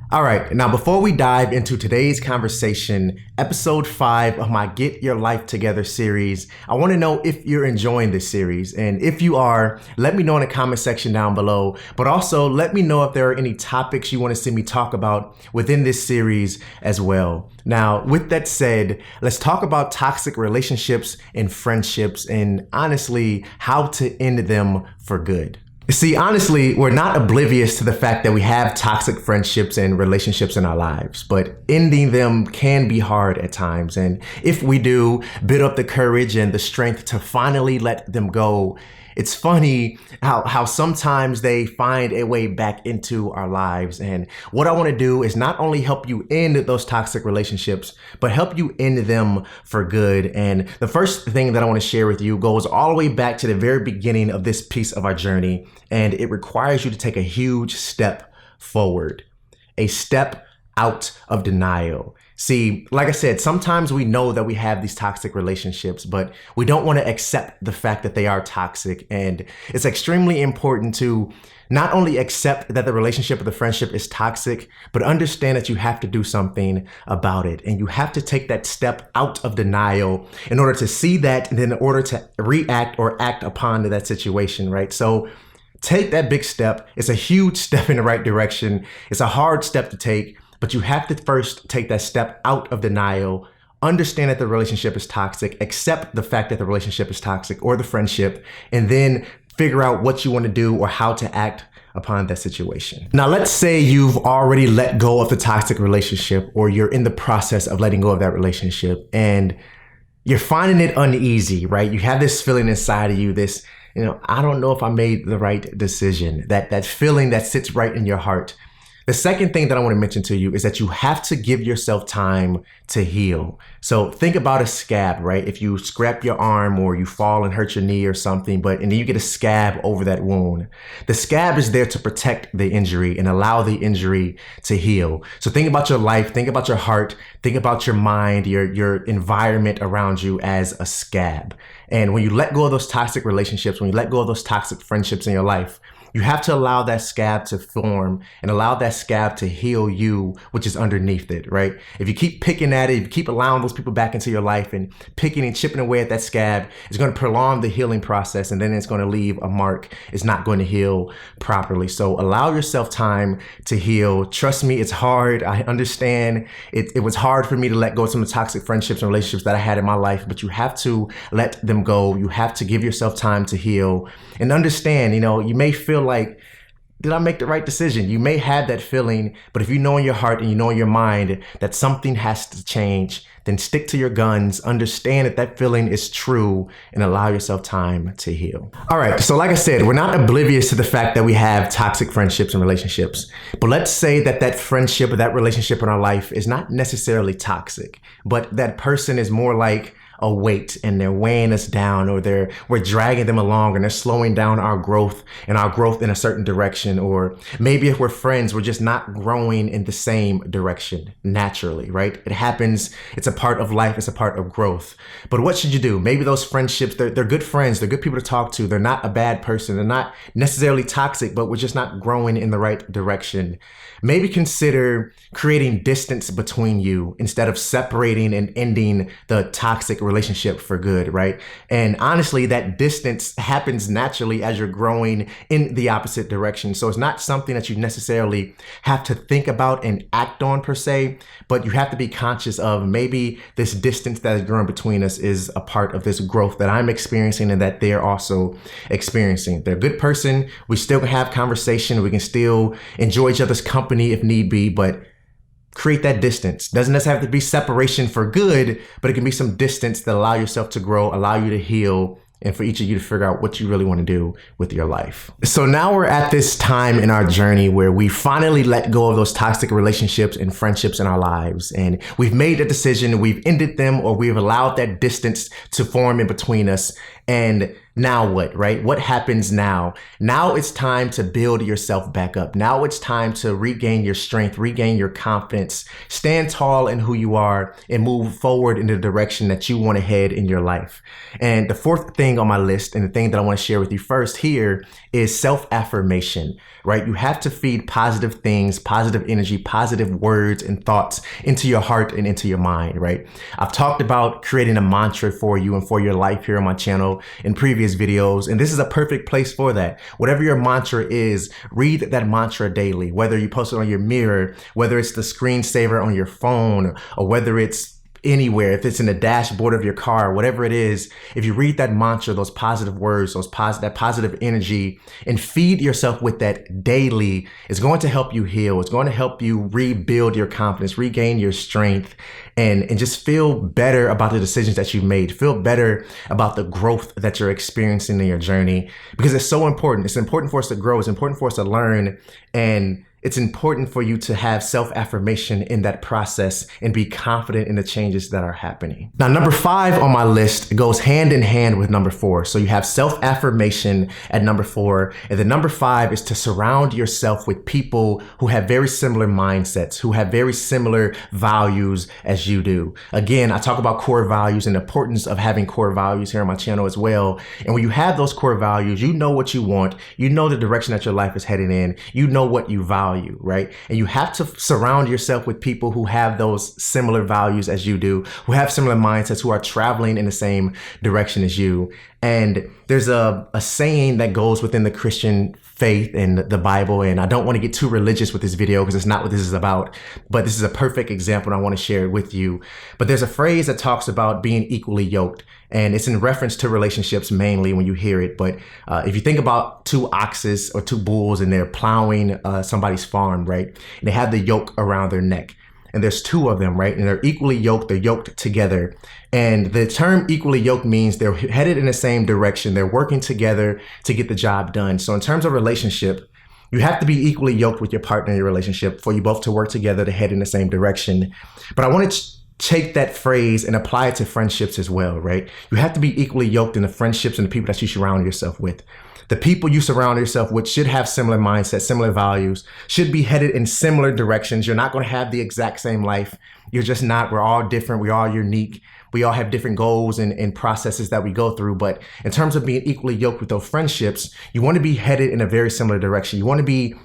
All right, now before we dive into today's conversation, episode 5 of my Get Your Life Together series, I want to know if you're enjoying this series. And if you are, let me know in the comment section down below. But also let me know if there are any topics you want to see me talk about within this series as well. Now, with that said, let's talk about toxic relationships and friendships and honestly, how to end them for good. See, honestly, we're not oblivious to the fact that we have toxic friendships and relationships in our lives, but ending them can be hard at times. And if we do build up the courage and the strength to finally let them go, it's funny how sometimes they find a way back into our lives. And what I want to do is not only help you end those toxic relationships, but help you end them for good. And the first thing that I want to share with you goes all the way back to the very beginning of this piece of our journey. And it requires you to take a huge step forward, a step out of denial. See, like I said, sometimes we know that we have these toxic relationships, but we don't want to accept the fact that they are toxic. And it's extremely important to not only accept that the relationship or the friendship is toxic, but understand that you have to do something about it. And you have to take that step out of denial in order to see that and then in order to react or act upon that situation, right? So take that big step. It's a huge step in the right direction. It's a hard step to take. But you have to first take that step out of denial, understand that the relationship is toxic, accept the fact that the relationship is toxic or the friendship, and then figure out what you want to do or how to act upon that situation. Now, let's say you've already let go of the toxic relationship or you're in the process of letting go of that relationship and you're finding it uneasy, right? You have this feeling inside of you, this, I don't know if I made the right decision, that feeling that sits right in your heart. The second thing that I want to mention to you is that you have to give yourself time to heal. So think about a scab, right? If you scrap your arm or you fall and hurt your knee or something, and then you get a scab over that wound. The scab is there to protect the injury and allow the injury to heal. So think about your life, think about your heart, think about your mind, your environment around you as a scab. And when you let go of those toxic relationships, when you let go of those toxic friendships in your life, you have to allow that scab to form and allow that scab to heal you, which is underneath it, right? If you keep picking at it, if you keep allowing those people back into your life and picking and chipping away at that scab, it's going to prolong the healing process and then it's going to leave a mark. It's not going to heal properly. So allow yourself time to heal. Trust me, it's hard. I understand it was hard for me to let go of some of the toxic friendships and relationships that I had in my life, but you have to let them go. You have to give yourself time to heal and understand, you may feel like, did I make the right decision? You may have that feeling, but if you know in your heart and you know in your mind that something has to change, then stick to your guns, understand that that feeling is true, and allow yourself time to heal. All right, so like I said, we're not oblivious to the fact that we have toxic friendships and relationships, but let's say that that friendship or that relationship in our life is not necessarily toxic, but that person is more like a weight and they're weighing us down, or we're dragging them along and they're slowing down our growth in a certain direction. Or maybe if we're friends, we're just not growing in the same direction naturally, right? It happens. It's a part of life. It's a part of growth. But what should you do? Maybe those friendships, they're good friends. They're good people to talk to. They're not a bad person. They're not necessarily toxic, but we're just not growing in the right direction. Maybe consider creating distance between you instead of separating and ending the toxic relationship for good, right? And honestly, that distance happens naturally as you're growing in the opposite direction. So it's not something that you necessarily have to think about and act on per se, but you have to be conscious of maybe this distance that is growing between us is a part of this growth that I'm experiencing and that they're also experiencing. They're a good person. We still can have conversation. We can still enjoy each other's company if need be, but create that distance. Doesn't necessarily have to be separation for good, but it can be some distance that allow yourself to grow, allow you to heal, and for each of you to figure out what you really want to do with your life. So now we're at this time in our journey where we finally let go of those toxic relationships and friendships in our lives. And we've made a decision, we've ended them, or we've allowed that distance to form in between us. And now what, right? What happens now? Now it's time to build yourself back up. Now it's time to regain your strength, regain your confidence, stand tall in who you are, and move forward in the direction that you want to head in your life. And the fourth thing on my list, and the thing that I want to share with you first here, is self-affirmation, right? You have to feed positive things, positive energy, positive words and thoughts into your heart and into your mind, right? I've talked about creating a mantra for you and for your life here on my channel in previous videos, and this is a perfect place for that. Whatever your mantra is, read that mantra daily, whether you post it on your mirror, whether it's the screensaver on your phone, or whether it's anywhere, if it's in the dashboard of your car, whatever it is. If you read that mantra, those positive words, that positive energy, and feed yourself with that daily, it's going to help you heal. It's going to help you rebuild your confidence, regain your strength, and just feel better about the decisions that you've made. Feel better about the growth that you're experiencing in your journey, because it's so important. It's important for us to grow. It's important for us to learn, and it's important for you to have self-affirmation in that process and be confident in the changes that are happening. Now, number 5 on my list goes hand in hand with number 4. So you have self-affirmation at number 4, and then number 5 is to surround yourself with people who have very similar mindsets, who have very similar values as you do. Again, I talk about core values and the importance of having core values here on my channel as well. And when you have those core values, you know what you want, you know the direction that your life is heading in, you know what you value, right? And you have to surround yourself with people who have those similar values as you do, who have similar mindsets, who are traveling in the same direction as you. And there's a saying that goes within the Christian faith and the Bible, and I don't want to get too religious with this video because it's not what this is about, but this is a perfect example and I want to share it with you. But there's a phrase that talks about being equally yoked, and it's in reference to relationships mainly when you hear it. But if you think about 2 oxes or 2 bulls and they're plowing somebody's farm, right? And they have the yoke around their neck. And there's 2 of them, right? And they're equally yoked, they're yoked together. And the term equally yoked means they're headed in the same direction. They're working together to get the job done. So in terms of relationship, you have to be equally yoked with your partner in your relationship for you both to work together to head in the same direction. But I want to take that phrase and apply it to friendships as well, right? You have to be equally yoked in the friendships and the people that you surround yourself with. The people you surround yourself with should have similar mindsets, similar values, should be headed in similar directions. You're not going to have the exact same life. You're just not. We're all different. We're all unique. We all have different goals and processes that we go through. But in terms of being equally yoked with those friendships, you want to be headed in a very similar direction. You want to be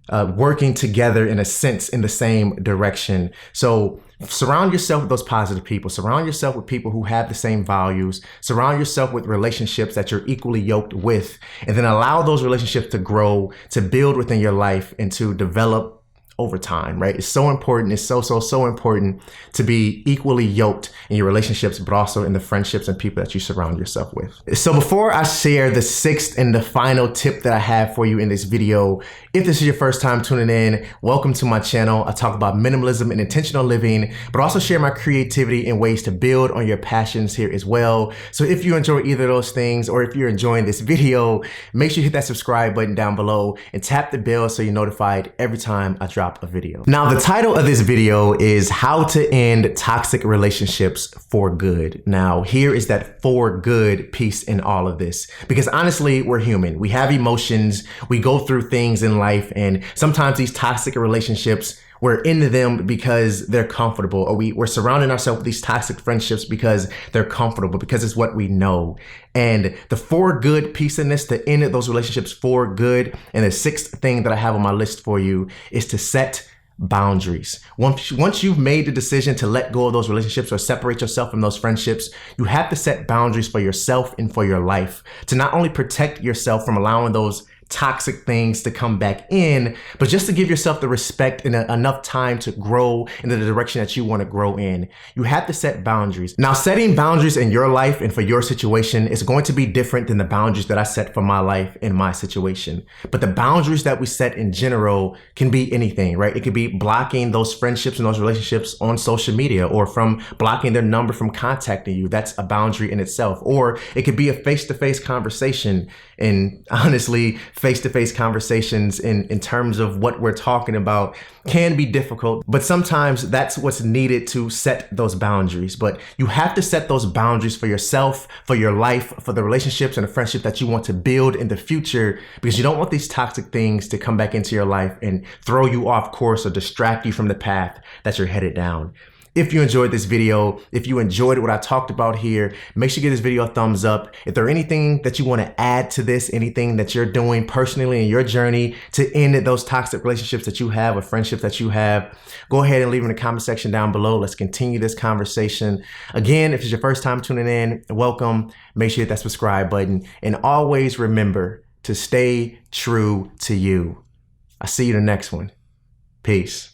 working together in a sense in the same direction. So surround yourself with those positive people. Surround yourself with people who have the same values. Surround yourself with relationships that you're equally yoked with, and then allow those relationships to grow, to build within your life, and to develop over time, right? It's so important. It's so important to be equally yoked in your relationships, but also in the friendships and people that you surround yourself with. So before I share the 6th and the final tip that I have for you in this video, if this is your first time tuning in, welcome to my channel. I talk about minimalism and intentional living, but also share my creativity and ways to build on your passions here as well. So if you enjoy either of those things, or if you're enjoying this video, make sure you hit that subscribe button down below and tap the bell so you're notified every time I drop a video. Now, the title of this video is How to End Toxic Relationships for Good. Now, here is that for good piece in all of this, because honestly, we're human. We have emotions. We go through things in life, and sometimes these toxic relationships, we're into them because they're comfortable, or we're surrounding ourselves with these toxic friendships because they're comfortable, because it's what we know. And the for good piece in this, to end those relationships for good, and the 6th thing that I have on my list for you is to set boundaries. Once you've made the decision to let go of those relationships or separate yourself from those friendships, you have to set boundaries for yourself and for your life to not only protect yourself from allowing those toxic things to come back in, but just to give yourself the respect and enough time to grow in the direction that you want to grow in. You have to set boundaries. Now, setting boundaries in your life and for your situation is going to be different than the boundaries that I set for my life and my situation. But the boundaries that we set in general can be anything, right? It could be blocking those friendships and those relationships on social media, or from blocking their number from contacting you. That's a boundary in itself. Or it could be a face-to-face conversation. And honestly, face-to-face conversations in terms of what we're talking about can be difficult, but sometimes that's what's needed to set those boundaries. But you have to set those boundaries for yourself, for your life, for the relationships and the friendship that you want to build in the future, because you don't want these toxic things to come back into your life and throw you off course or distract you from the path that you're headed down. If you enjoyed this video, if you enjoyed what I talked about here, make sure you give this video a thumbs up. If there's anything that you want to add to this, anything that you're doing personally in your journey to end those toxic relationships that you have or friendships that you have, go ahead and leave in the comment section down below. Let's continue this conversation. Again, if it's your first time tuning in, welcome. Make sure you hit that subscribe button. And always remember to stay true to you. I'll see you in the next one. Peace.